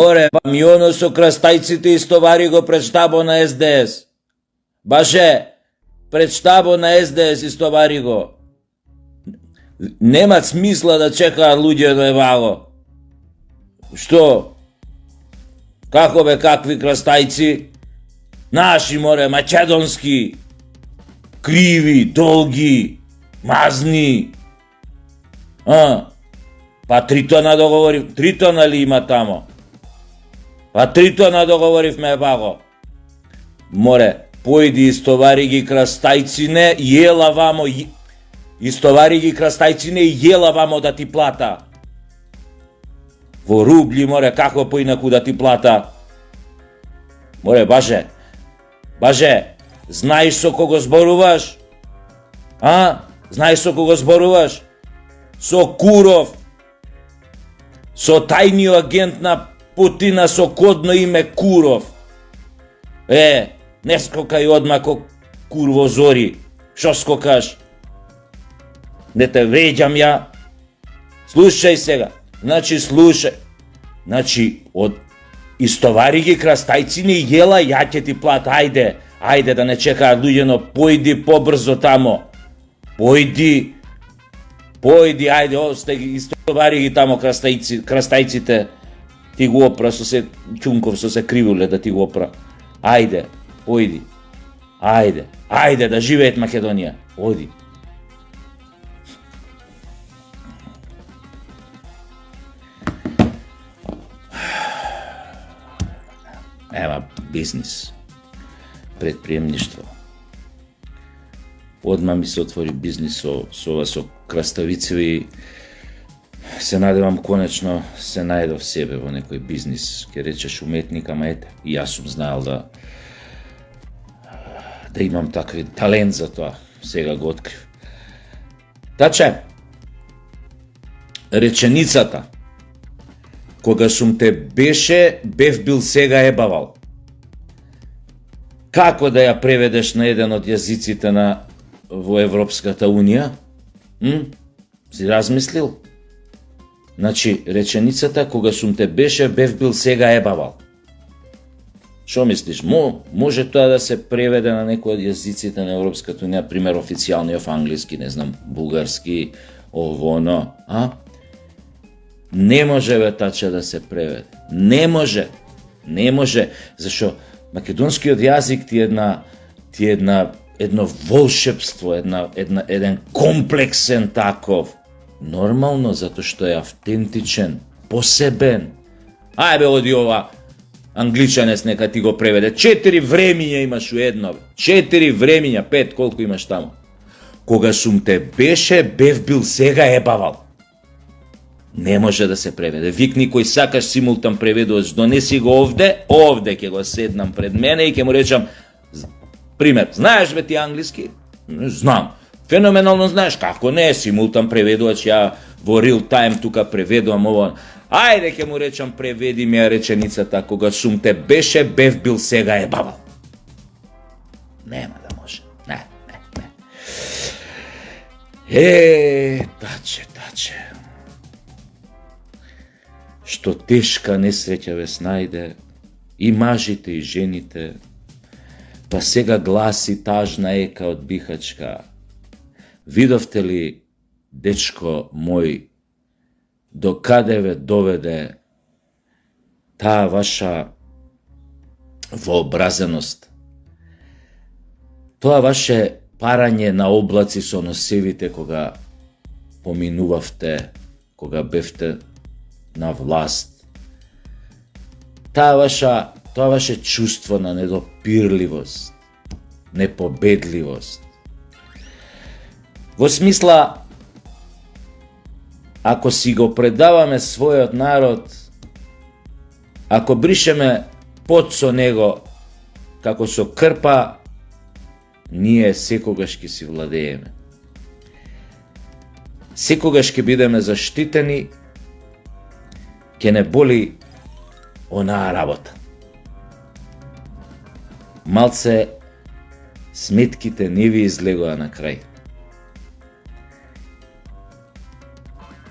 Море, камионот со крастајците истовари го пред штабо на СДС. Баше, пред штабо на СДС истовари го. Нема смисла да чекаат луѓе да е ваго. Што? Како бе, какви крастајци? Наши, море, македонски. Криви, долги, мазни. Па 3 тона договорив, 3 тона ли има тамо? Па 3 тона договоривме ваго. Море, појди истовари ги крастајцине, јела вамо, истовари ги крастајцине и јела вамо да ти плата. Во рубли, море, како поинаку да ти плата? Море, баже, знаеш со кого зборуваш? Знаеш со кого зборуваш? Со Куров, со тајниот агент на Путина со кодно име Куров. Не скокај одма ко курво зори. Шо скокаш? Не те вреđам ја. Слушај сега. Слушај. Од истовари ги крастајцини и јела, ја ќе ти плата. Ајде да не чекаат луѓе, но појди побрзо тамо. Појди, ајде, осте ги истовари ги тамо крастајците. Ти го опра со се Чунков, со се кривуле да ти го опра. Ајде, појди. Ајде да живеет Македонија. Оди. Ема бизнис. Предприемништво. Одма ми се отвори бизнис со краставицеви. Се надевам конечно се најдов себе во некој бизнис. Ке речеш уметник, ама ете, и јас сум знаел да имам такви талент за тоа. Сега го открив. Таче, реченицата кога сум те бев бил сега ебавал. Како да ја преведеш на еден од јазиците во Европската Унија? Си размислил? Реченицата кога сум те бев бил сега ебавал. Шо мислиш? Може тоа да се преведе на некој од јазиците на Европската Унија, пример официјалниот англиски, не знам, бугарски, оно, Не може бе таче да се преведе. Не може, зашо македонскиот јазик ти е едно волшебство, еден комплексен таков. Нормално, затоа што е автентичен, посебен. Ајбе, оди ова англичанец нека ти го преведе. 4 времиња имаш у едно. 4 времиња, 5, колку имаш тамо. Кога сум те бев бил сега ебавал. Не може да се преведе. Викни кој сакаш симултан преведувач, донеси го овде ќе го седнам пред мене и ќе му речам, пример, знаеш бе ти англиски? Знам. Феноменално знаеш, како не, симултан преведувач, ја во real time тука преведувам ово. Ајде ќе му речам, преведи ми ја реченицата, кога сум те бев бил сега ебавал. Нема да може. Не. Таче. Што тешка несреќа ве снајде, и мажите и жените, па сега гласи тажна ека од Бихачка. Видовте ли, дечко мој, до каде ве доведе таа ваша вообразеност, тоа ваше парање на облаци со носевите кога поминувавте, кога бевте на власт, тоа ваше чувство на недопирливост, непобедливост. Во смисла, ако си го предаваме својот народ, ако бришеме пот со него како со крпа, ние секогаш ќе си владееме. Секогаш ќе бидеме заштитени, ќе не боли онаа работа. Малце сметките не ви излегоа на крај.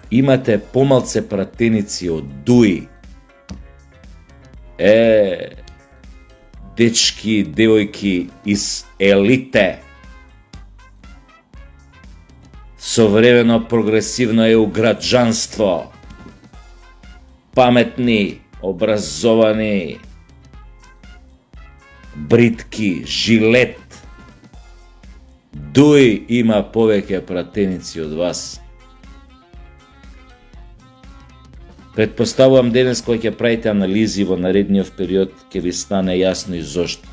Имате помалце пратеници од Дуи, Dečki, devojki iz elite, современо прогресивно EU граđанство, pametni, obrazovani, бритки, жилет, Дуј има повеќе пратеници од вас. Предпоставувам денес кој ќе правите анализи во наредниот период ќе ви стане јасно и зошто.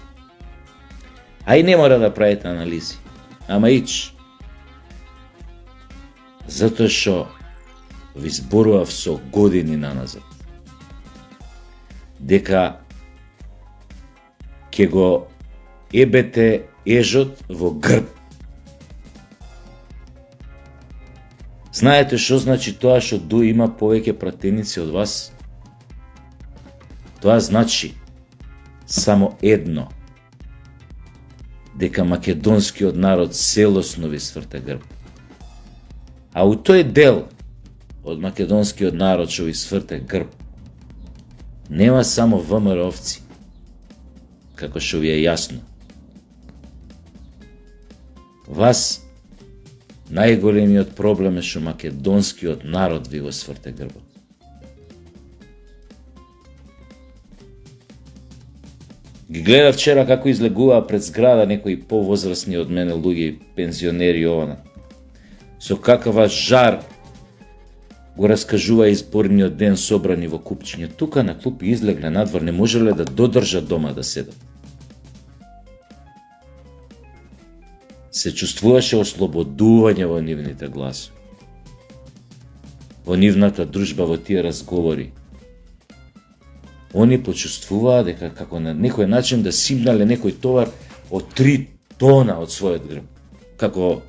А и не мора да правите анализи, ама ич. Затоа што ви зборував со години наназад дека ќе го ебете ежот во грб. Знаете што значи тоа што Дуј има повеќе пратеници од вас? Тоа значи само едно, дека македонскиот народ целосно ви сврта грб. А у тој дел од македонскиот народ што ви сврта грб, нема само ВМРО-овци, како што ви е јасно. Вас најголемиот проблем е што македонскиот народ ви го сврте грбот. Ги гледав вчера како излегуваа пред зграда некои повозрасни од мене луѓе, пензионери ована. Со какава жар го раскажува изборниот ден собрани во купчиња. Тука на клупи излегле надвор, не можеле да додржат дома да седат. Се чувствуваше ослободување во нивните гласови, во нивната дружба, во тие разговори. Они почувствуваа дека како на некој начин да симнале некој товар од 3 тона од својот грб. Како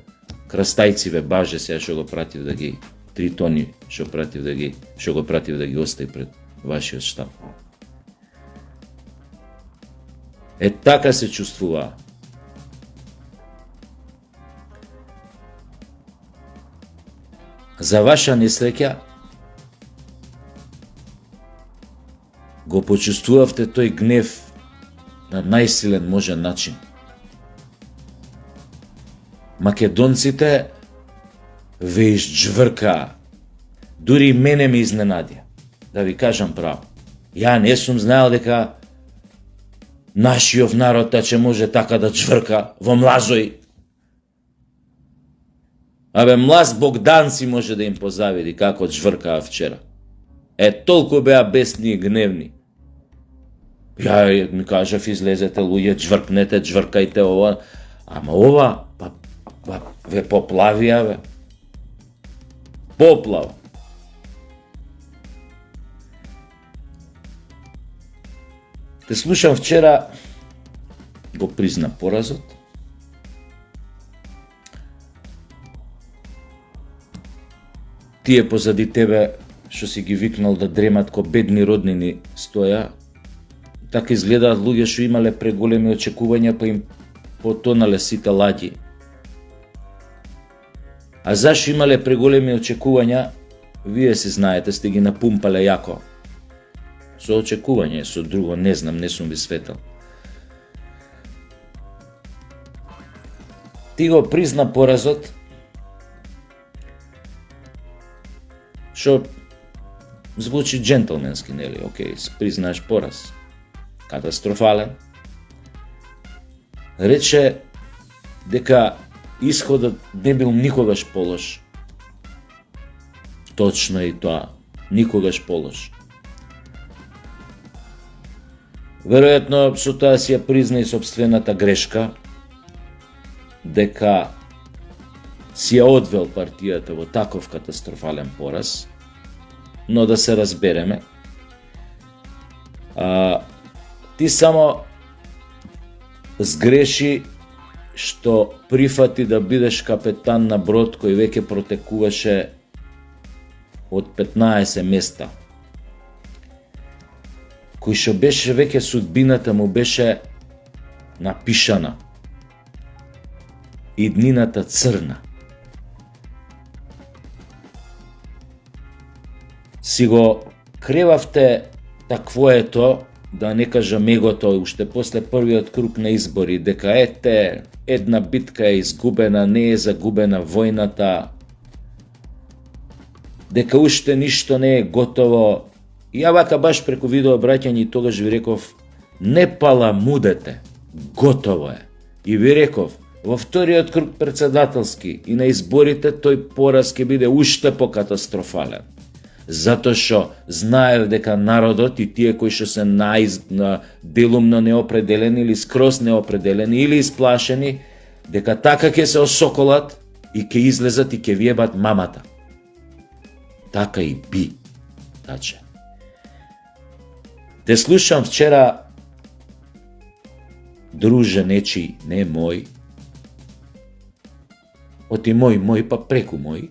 крстајциве баже сега што го пратив да ги 3 тони што го пратив да ги остави пред вашиот штаб. Така се чувствуваа. За ваша несреќа, го почувствувавте тој гнев на најсилен можен начин. Македонците ве изџвркаа. Дури и мене ме изненадија, да ви кажам право. Ја не сум знаел дека нашиот народ че може така да джврка во млазој. Абе, млаз Богдан си може да им позавиди како джвркаа вчера. Толку беа бесни и гневни. Ја ми кажав, излезете луѓе, джвркнете, джвркајте ова. Ама ова, ве поплавија, бе. Поплава. Те слушам вчера, го призна поразот. Тие позади тебе што си ги викнал да дремат ко бедни роднини стоја, така изгледаат луѓе што имале преголеми очекувања па им потонале сите ладји. А зашто имале преголеми очекувања, вие си знаете, сте ги напумпале јако. Со очекување, со друго не знам, не сум ви светал. Ти го призна поразот, што звучи джентлменски, нели? Океј, признаеш пораз. Катастрофален. Рече дека исходот не бил никогаш полош. Точно и тоа, никогаш полош. Веројатно со тоа си ја призна и сопствената грешка, дека си ја одвел партијата во таков катастрофален пораз, но да се разбереме. Ти само сгреши што прифати да бидеш капетан на брод кој веќе протекуваше од 15 места, кој што беше веќе судбината му беше напишана, иднината црна. Си го кревавте таквоето да не кажам егото, уште после првиот круг на избори, дека ете, една битка е изгубена, не е загубена војната, дека уште ништо не е готово. И ја вака баш преку видеообраќање тогаш ви реков, не паламудете, готово е. И ви реков, во вториот круг председателски и на изборите тој пораз ќе биде уште покатастрофален. Затоа што знаев дека народот и тие кои што се делумно неопределени или скроз неопределени или исплашени, дека така ќе се осоколат и ќе излезат и ќе виебат мамата. Така и би, таче. Те слушам вчера, друже нечи, не мој, оти мој, па преку мој,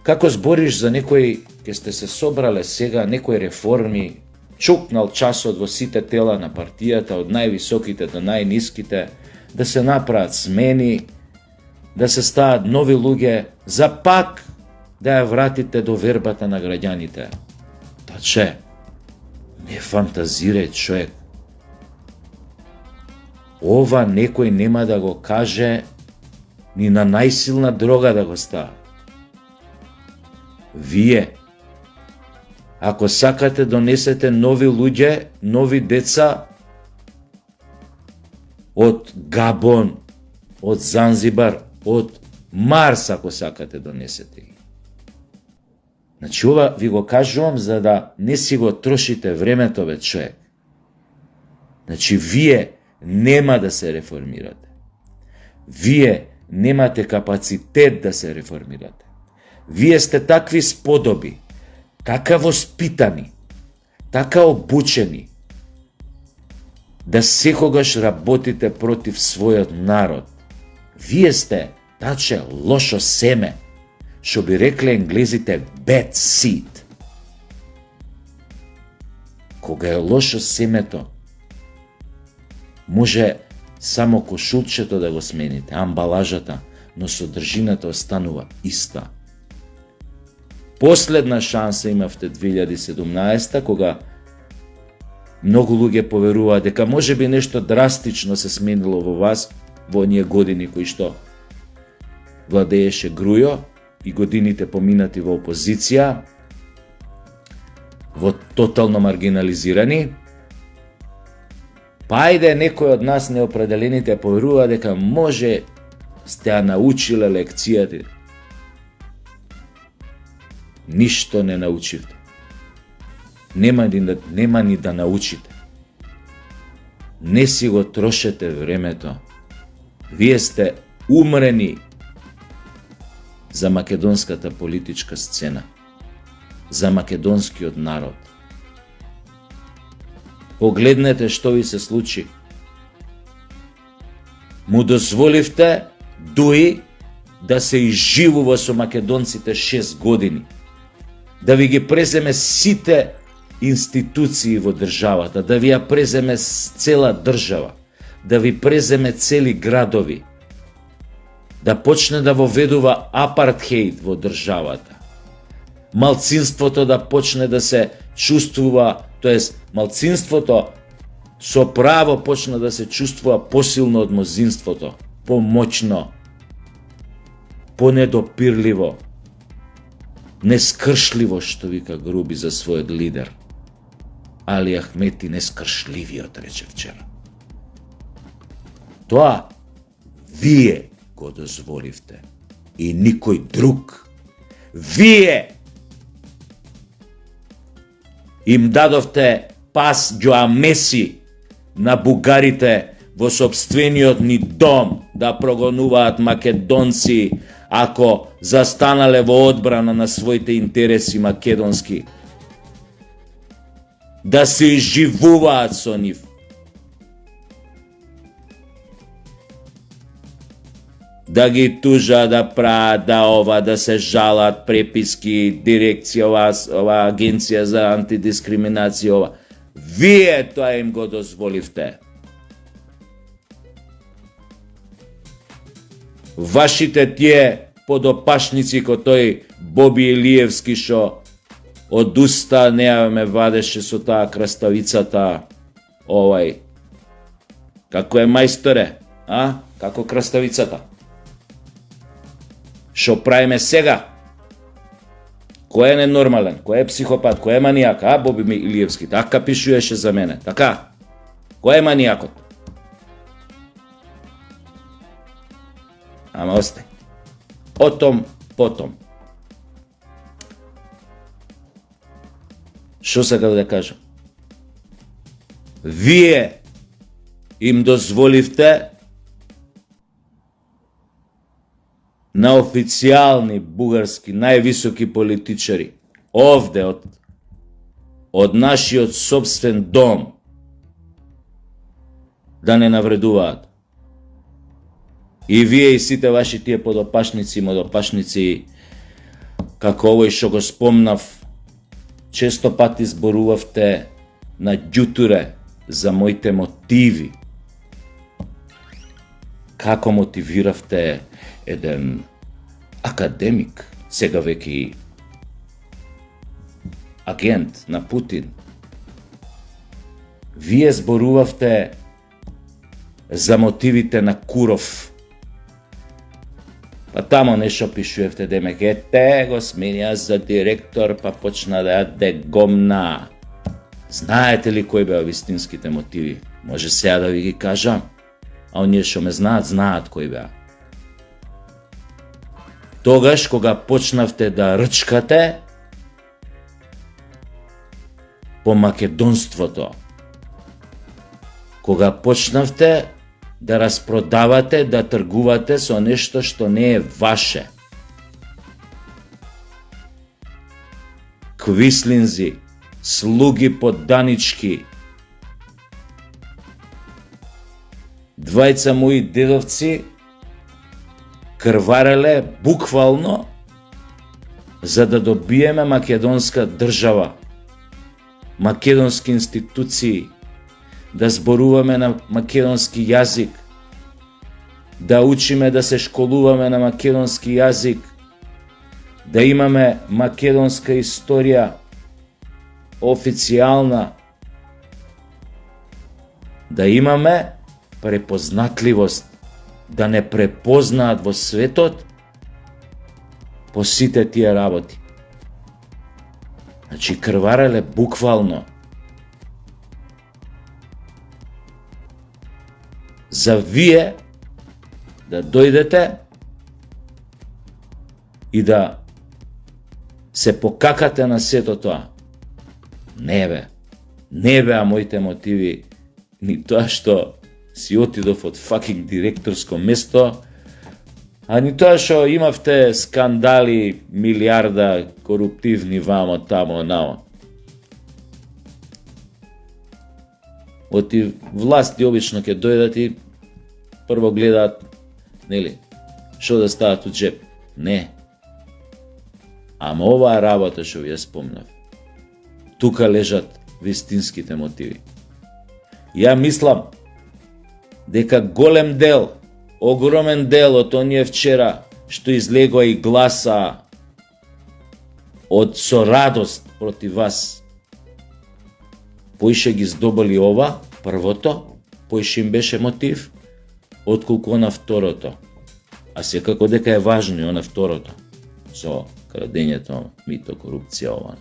како збориш за некој, ке сте се собрале сега, некои реформи, чукнал часот во сите тела на партијата, од највисоките до најниските, да се направат смени, да се стават нови луѓе, за пак да ја вратите до вербата на граѓаните. Таче, не фантазирај човек. Ова некој нема да го каже ни на најсилна дрога да го става. Вие, ако сакате донесете нови луѓе, нови деца од Габон, од Занзибар, од Марс, ако сакате донесете ги. Значи ова ви го кажувам за да не си го трошите времето, бе човек. Значи вие нема да се реформирате. Вие немате капацитет да се реформирате. Вие сте такви сподоби, така воспитани, така обучени, да секогаш работите против својот народ. Вие сте, таче, лошо семе, што би рекле енглезите bad seed. Кога е лошо семето, може само кошулчето да го смените, амбалажата, но содржината останува иста. Последна шанса имавте 2017, кога многу луѓе поверуваа дека може би нешто драстично се сменило во вас во оние години кои што владееше Грујо и годините поминати во опозиција, во тотално маргинализирани. Па ајде некој од нас неопределените поверува дека може сте ја научиле лекцијата. Ништо не научивте. Нема ни да научите. Не си го трошете времето. Вие сте умрени за македонската политичка сцена, за македонскиот народ. Погледнете што ви се случи. Му дозволивте дуи да се изживува со македонците 6 години, да ви ги преземе сите институции во државата, да ви ја преземе цела држава, да ви преземе цели градови, да почне да воведува апартхеид во државата, малцинството да почне да се чувствува, тоест малцинството со право почна да се чувствува посилно од мнозинството, помоќно, понедопирливо, нескршливо, што вика Груби за својот лидер. Али Ахмети нескршливиот, рече вчера. Тоа вие го дозволивте и никој друг. Вие им дадовте пас ѓоамеси на бугарите во сопствениот ни дом да прогонуваат македонци ако застанале во одбрана на своите интереси македонски. Да се изживуваат со нив. Да ги тужа, да прават, да се жалат преписки, дирекција, ова агенција за антидискриминација, ова. Вие тоа им го дозволивте. Вашите тие подопашници ко тој Боби Илиевски што од уста не ја ме вадеше со таа краставицата, како е мајсторе, како краставицата. Шо правиме сега? Кој е ненормален, кој е психопат, кој е манијак, Боби Илиевски, така пишуеше за мене, така? Кој е манијакот? Ама остај. Отом, потом. Шо сакав да кажам? Вие им дозволивте на официјални бугарски највисоки политичари овде од нашиот собствен дом да не навредуваат. И вие и сите ваши тие подопашници и модопашници, како овој што го спомнав, често пати зборувавте на ѓутуре за моите мотиви. Како мотивиравте еден академик, сега веќе агент на Путин. Вие зборувавте за мотивите на Куров. Па тамо нешто пишувавте демек, го сменија за директор, па почна да јаде гомна. Знаете ли кои беа вистинските мотиви? Може сега да ви ги кажам, а оние што ме знаат кои беа. Тогаш кога почнавте да рчкате по македонството, кога почнавте да распродавате, да тргувате со нешто што не е ваше. Квислинзи, слуги подданички, двајца мои дедовци крвареле буквално за да добиеме македонска држава, македонски институции, да зборуваме на македонски јазик, да учиме да се школуваме на македонски јазик, да имаме македонска историја официјална, да имаме препознатливост, да не препознаат во светот по сите тие работи. Значи крвареле буквално за вие да дојдете и да се покакате на сето тоа. Не беа моите мотиви ни тоа што си отидов од факинг директорско место, а ни тоа што имавте скандали, милиарда коруптивни вамо, тамо, намо. Оти власти обично ќе дојдат и прво гледаат, нели, што да стават од джеп. Не. Ама оваа работа што ви ја спомнав, тука лежат вистинските мотиви. Ја мислам дека голем дел, огромен дел од оние вчера што излегоа и гласа со радост против вас, поише ги здобали ова, првото, поише им беше мотив, отколку на второто. А секако дека е важно и на второто, со крадењето, мито, корупција, ова.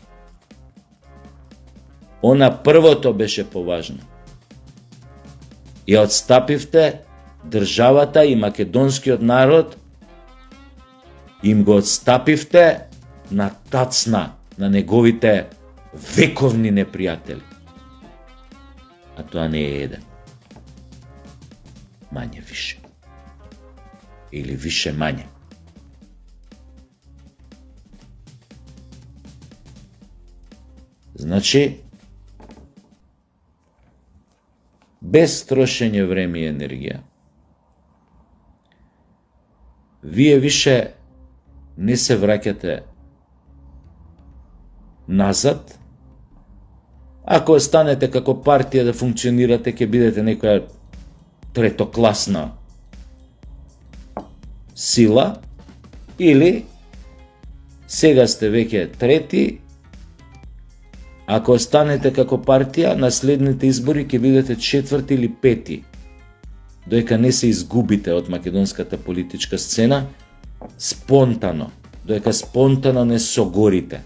Она првото беше поважно. Ја отстапивте државата и македонскиот народ, им го отстапивте на тацна на неговите вековни непријатели. А тоа не е еден. Мање више. Или више мање. Значи, без трошење време и енергија, вие више не се враќате назад. Ако останете како партија да функционирате, ќе бидете некоја третокласна сила, или сега сте веќе трети Ако останете како партија, на следните избори ќе бидете 4 или 5, доека не се изгубите од македонската политичка сцена, спонтано, доека спонтано не согорите.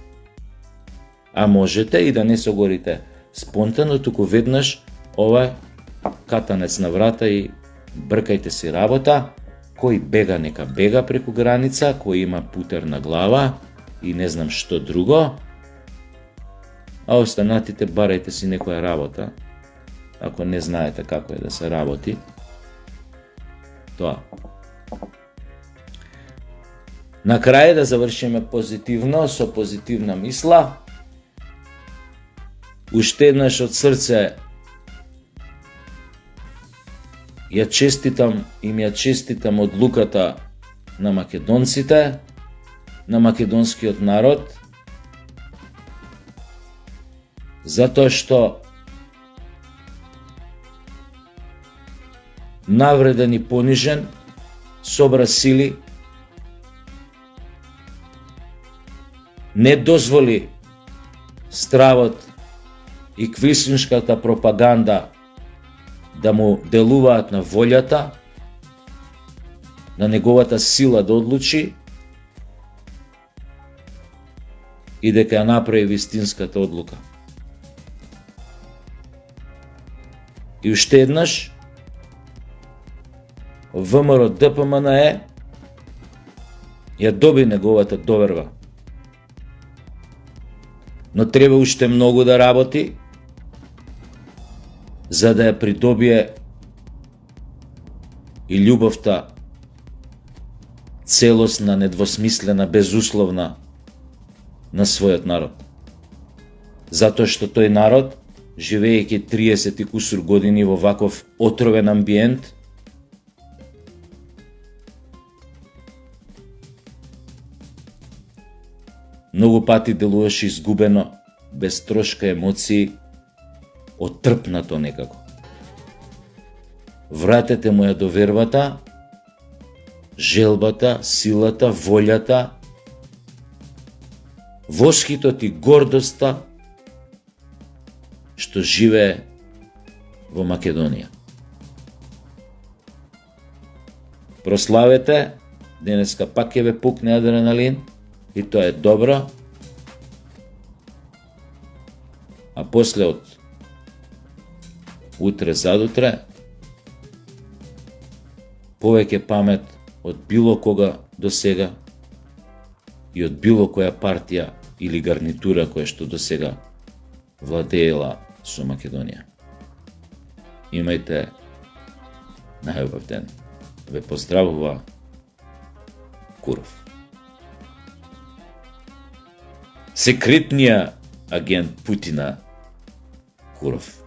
А можете и да не согорите спонтано, туку веднаш ова катанец на врата и бркајте си работа, кој бега нека бега преку граница, кој има путер на глава и не знам што друго, а останатите барајте си некоја работа, ако не знаете како е да се работи. Тоа. На крај да завршиме позитивно, со позитивна мисла. Уште еднаш од срце ја честитам одлуката на македонците, на македонскиот народ, затоа што навреден и понижен, собра сили, не дозволи стравот и квислиншката пропаганда да му делуваат на волјата, на неговата сила да одлучи и дека ја направи вистинската одлука. И уште еднаш, ВМРО ДПМНЕ ја доби неговата доверба. Но треба уште многу да работи, за да ја придобие и љубовта целосна, недвосмислена, безусловна на својот народ. Затоа што тој народ, живеејќи 30 и кусур години во ваков отровен амбиент, многу пати делуваше изгубено, без трошка емоции, отрпнато некако. Вратете му ја довербата, желбата, силата, волјата, восхитот и гордоста што живее во Македонија. Прославете, денеска пак ќе ве пукне адреналин и тоа е добро, а после од утре задутре повеќе памет од било кога до сега и од било која партија или гарнитура која што до сега владеела со Македонија. Имајте најубав ден. Ве поздравува Куров. Секретниот агент Путина Куров.